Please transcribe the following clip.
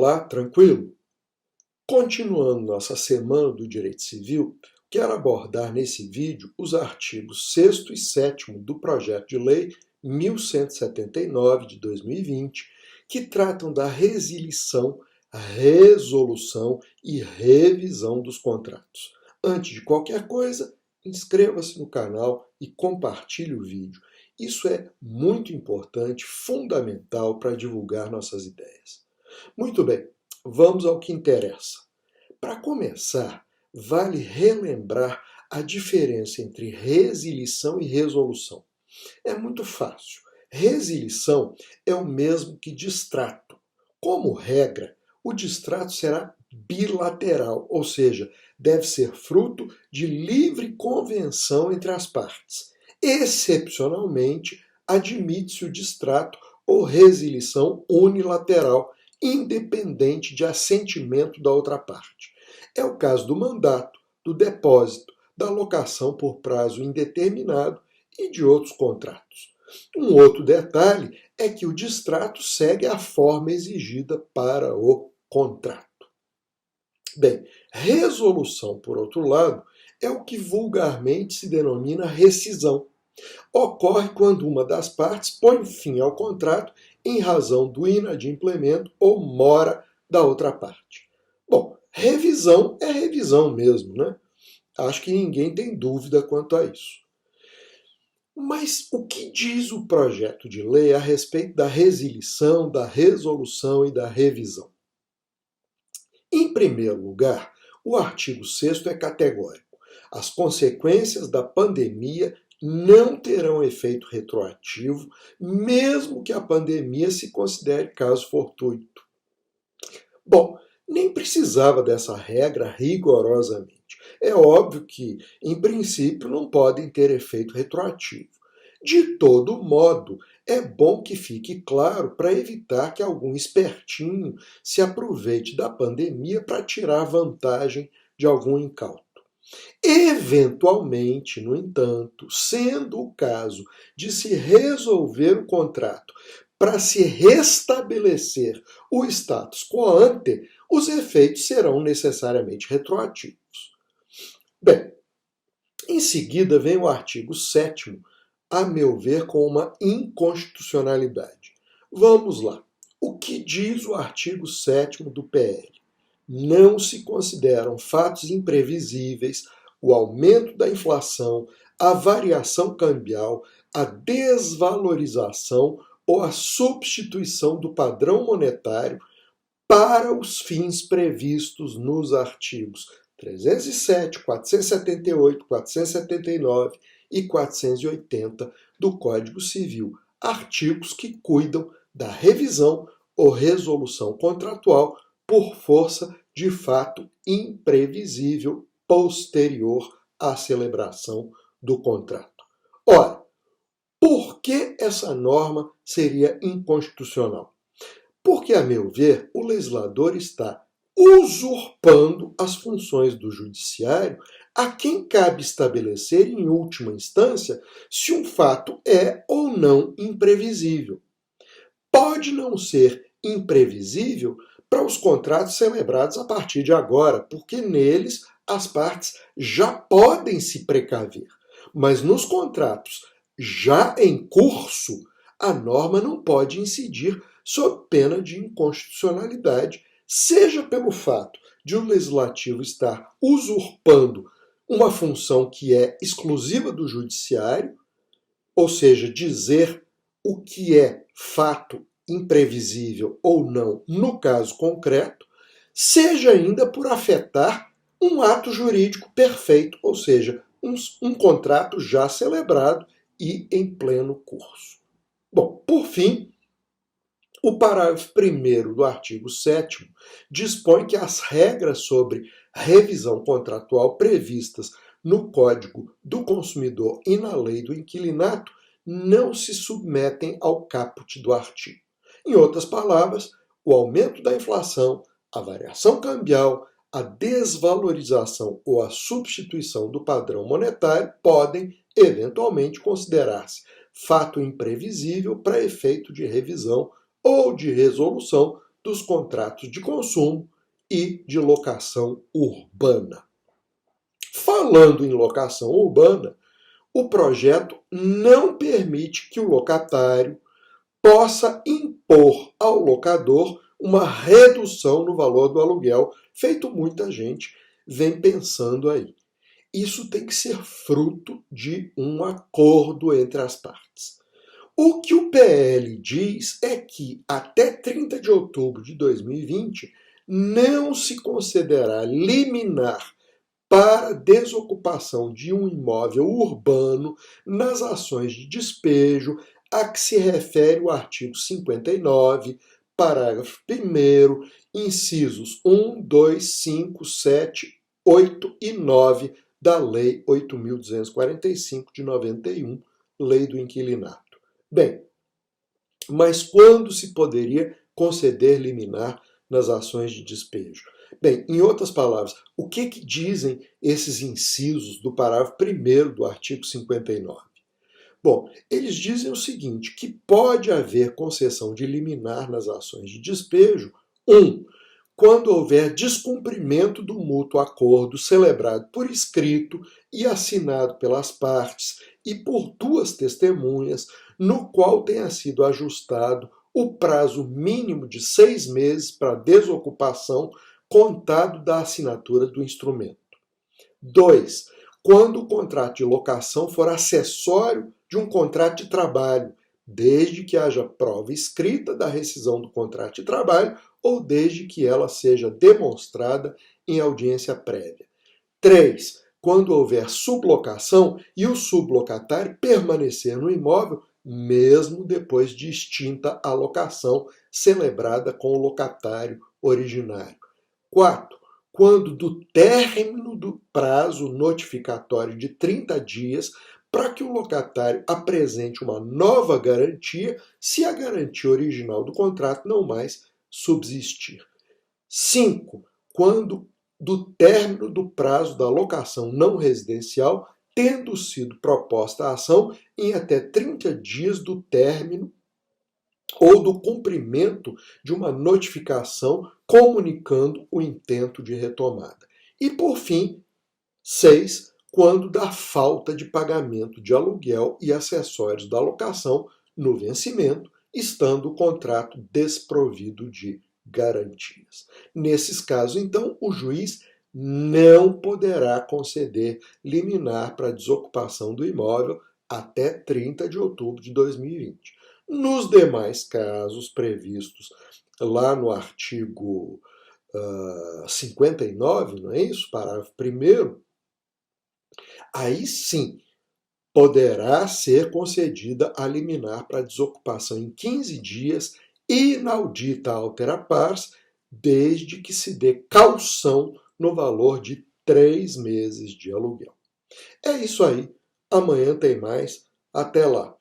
Olá, tranquilo? Continuando nossa semana do Direito Civil, quero abordar nesse vídeo os artigos 6º e 7º do projeto de lei 1179 de 2020, que tratam da resilição, resolução e revisão dos contratos. Antes de qualquer coisa, inscreva-se no canal e compartilhe o vídeo. Isso é muito importante, fundamental para divulgar nossas ideias. Muito bem, vamos ao que interessa. Para começar, vale relembrar a diferença entre resilição e resolução. É muito fácil. Resilição é o mesmo que distrato. Como regra, o distrato será bilateral, ou seja, deve ser fruto de livre convenção entre as partes. Excepcionalmente, admite-se o distrato ou resilição unilateral, independente de assentimento da outra parte. É o caso do mandato, do depósito, da locação por prazo indeterminado e de outros contratos. Um outro detalhe é que o distrato segue a forma exigida para o contrato. Bem, resolução, por outro lado, é o que vulgarmente se denomina rescisão. Ocorre quando uma das partes põe fim ao contrato em razão do inadimplemento ou mora da outra parte. Bom, revisão é revisão mesmo, né? Acho que ninguém tem dúvida quanto a isso. Mas o que diz o projeto de lei a respeito da resilição, da resolução e da revisão? Em primeiro lugar, o artigo 6º é categórico. As consequências da pandemia não terão efeito retroativo, mesmo que a pandemia se considere caso fortuito. Bom, nem precisava dessa regra rigorosamente. É óbvio que, em princípio, não podem ter efeito retroativo. De todo modo, é bom que fique claro para evitar que algum espertinho se aproveite da pandemia para tirar vantagem de algum incauto. Eventualmente, no entanto, sendo o caso de se resolver o contrato para se restabelecer o status quo ante, os efeitos serão necessariamente retroativos. Bem, em seguida vem o artigo 7º, a meu ver, com uma inconstitucionalidade. Vamos lá. O que diz o artigo 7º do PL? Não se consideram fatos imprevisíveis o aumento da inflação, a variação cambial, a desvalorização ou a substituição do padrão monetário para os fins previstos nos artigos 307, 478, 479 e 480 do Código Civil, artigos que cuidam da revisão ou resolução contratual por força de fato imprevisível posterior à celebração do contrato. Ora, por que essa norma seria inconstitucional? Porque, a meu ver, o legislador está usurpando as funções do judiciário, a quem cabe estabelecer, em última instância, se um fato é ou não imprevisível. Pode não ser imprevisível para os contratos celebrados a partir de agora, porque neles as partes já podem se precaver. Mas nos contratos já em curso, a norma não pode incidir sob pena de inconstitucionalidade, seja pelo fato de o legislativo estar usurpando uma função que é exclusiva do judiciário, ou seja, dizer o que é fato imprevisível ou não no caso concreto, seja ainda por afetar um ato jurídico perfeito, ou seja, um contrato já celebrado e em pleno curso. Bom, por fim, o parágrafo 1º do artigo 7º dispõe que as regras sobre revisão contratual previstas no Código do Consumidor e na Lei do Inquilinato não se submetem ao caput do artigo. Em outras palavras, o aumento da inflação, a variação cambial, a desvalorização ou a substituição do padrão monetário podem, eventualmente, considerar-se fato imprevisível para efeito de revisão ou de resolução dos contratos de consumo e de locação urbana. Falando em locação urbana, o projeto não permite que o locatário possa impor ao locador uma redução no valor do aluguel, feito muita gente vem pensando aí. Isso tem que ser fruto de um acordo entre as partes. O que o PL diz é que até 30 de outubro de 2020 não se considerará liminar para desocupação de um imóvel urbano nas ações de despejo a que se refere o artigo 59, parágrafo 1º, incisos 1, 2, 5, 7, 8 e 9 da Lei 8.245 de 91, Lei do Inquilinato. Bem, mas quando se poderia conceder liminar nas ações de despejo? Bem, em outras palavras, o que dizem esses incisos do parágrafo 1º do artigo 59? Bom, eles dizem o seguinte, que pode haver concessão de liminar nas ações de despejo, 1. Quando houver descumprimento do mútuo acordo celebrado por escrito e assinado pelas partes e por duas testemunhas, no qual tenha sido ajustado o prazo mínimo de 6 meses para desocupação contado da assinatura do instrumento. 2. Quando o contrato de locação for acessório de um contrato de trabalho, desde que haja prova escrita da rescisão do contrato de trabalho ou desde que ela seja demonstrada em audiência prévia. 3. Quando houver sublocação e o sublocatário permanecer no imóvel, mesmo depois de extinta a locação celebrada com o locatário originário. 4. Quando do término do prazo notificatório de 30 dias para que o locatário apresente uma nova garantia se a garantia original do contrato não mais subsistir. 5. Quando do término do prazo da locação não residencial, tendo sido proposta a ação em até 30 dias do término ou do cumprimento de uma notificação comunicando o intento de retomada. E, por fim, 6, quando da falta de pagamento de aluguel e acessórios da locação no vencimento, estando o contrato desprovido de garantias. Nesses casos, então, o juiz não poderá conceder liminar para desocupação do imóvel até 30 de outubro de 2020. Nos demais casos previstos lá no artigo 59, não é isso? Parágrafo 1º, aí sim poderá ser concedida a liminar para desocupação em 15 dias, inaudita altera pars, desde que se dê caução no valor de 3 meses de aluguel. É isso aí. Amanhã tem mais. Até lá.